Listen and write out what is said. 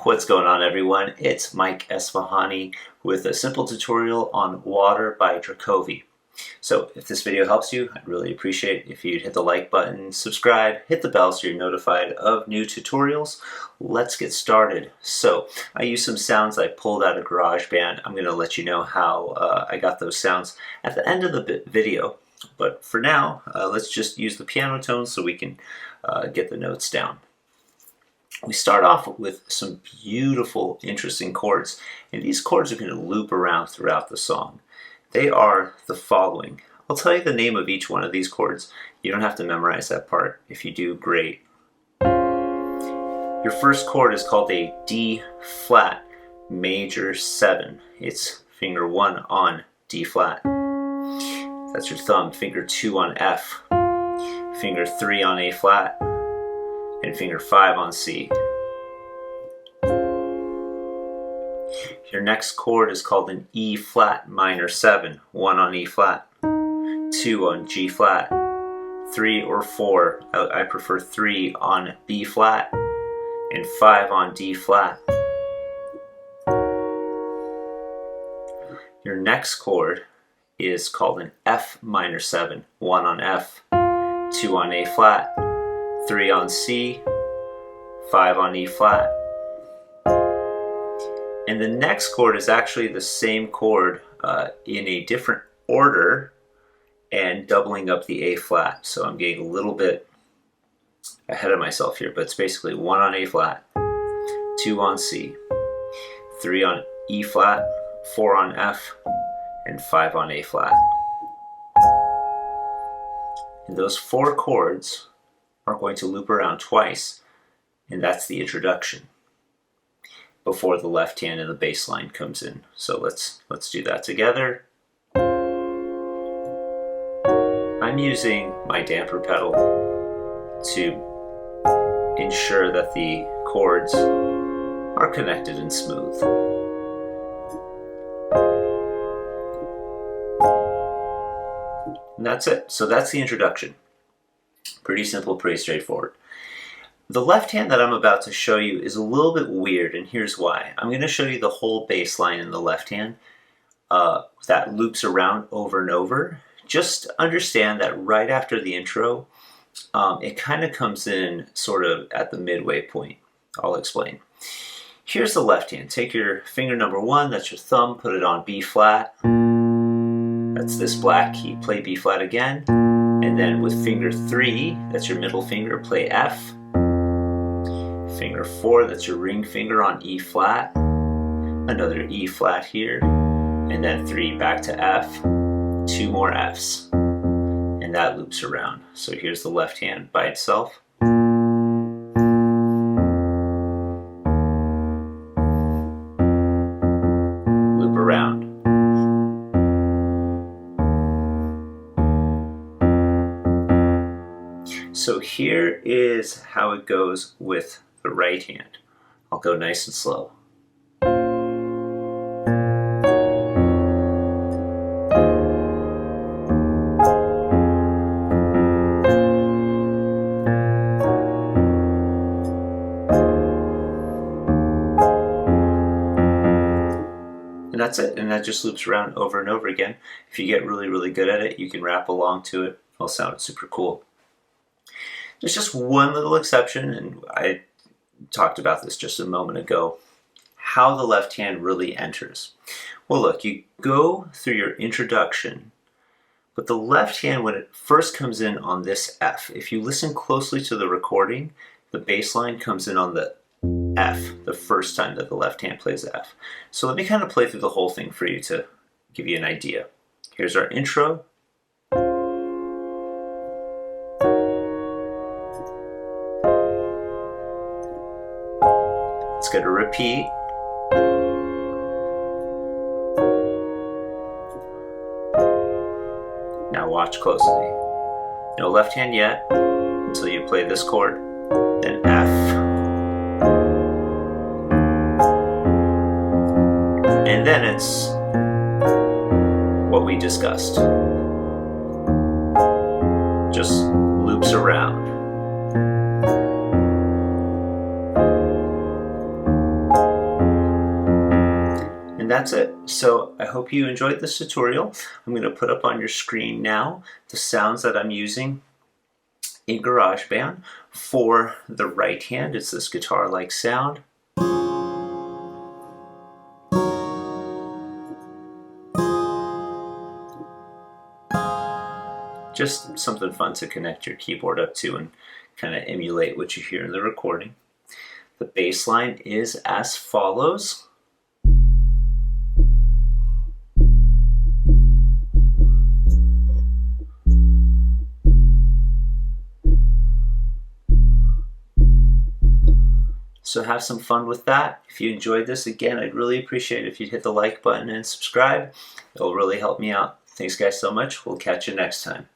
What's going on, everyone? It's Mike Esfahani with a simple tutorial on Water by Dracovii. So if this video helps you, I'd really appreciate if you'd hit the like button, subscribe, hit the bell so you're notified of new tutorials. Let's get started. So I used some sounds I pulled out of GarageBand. I'm going to let you know how I got those sounds at the end of the video. But for now, let's just use the piano tones so we can get the notes down. We start off with some beautiful, interesting chords, and these chords are going to loop around throughout the song. They are the following. I'll tell you the name of each one of these chords. You don't have to memorize that part. If you do, great. Your first chord is called a D flat major 7. It's finger 1 on D flat. That's your thumb. Finger 2 on F. Finger 3 on A flat. And finger 5 on C. Your next chord is called an E flat minor 7, 1 on E flat, 2 on G flat, 3 or 4, I prefer 3 on B flat, and 5 on D flat. Your next chord is called an F minor 7, 1 on F, 2 on A flat, 3 on C, 5 on E flat. And the next chord is actually the same chord in a different order and doubling up the A flat. So I'm getting a little bit ahead of myself here, but it's basically 1 on A flat, 2 on C, 3 on E flat, 4 on F, and 5 on A flat. And those 4 chords are going to loop around twice, and that's the introduction before the left hand and the bass line comes in. So let's do that together. I'm using my damper pedal to ensure that the chords are connected and smooth. And that's it. So that's the introduction. Pretty simple, pretty straightforward. The left hand that I'm about to show you is a little bit weird, and here's why. I'm going to show you the whole bass line in the left hand that loops around over and over. Just understand that right after the intro, it kind of comes in sort of at the midway point. I'll explain. Here's the left hand. Take your finger number 1, that's your thumb, put it on B flat. That's this black key. Play B flat again. And then with finger 3, that's your middle finger, play F. Finger 4, that's your ring finger on E flat. Another E flat here. And then 3 back to F. 2 more Fs. And that loops around. So here's the left hand by itself. Loop around. So here is how it goes with the right hand. I'll go nice and slow. And that's it, and that just loops around over and over again. If you get really, really good at it, you can rap along to it. It'll sound super cool. There's just one little exception, and I talked about this just a moment ago, how the left hand really enters. Well, look, you go through your introduction, but the left hand, when it first comes in on this F, if you listen closely to the recording, the bass line comes in on the F the first time that the left hand plays F. So let me kind of play through the whole thing for you to give you an idea. Here's our intro. It's going to repeat. Now watch closely. No left hand yet until you play this chord, then F, and then it's what we discussed. Just loops around. that's it. So I hope you enjoyed this tutorial. I'm going to put up on your screen now the sounds that I'm using in GarageBand. For the right hand, it's this guitar-like sound. Just something fun to connect your keyboard up to and kind of emulate what you hear in the recording. The bass line is as follows. So have some fun with that. If you enjoyed this, again, I'd really appreciate it if you'd hit the like button and subscribe. It'll really help me out. Thanks guys so much. We'll catch you next time.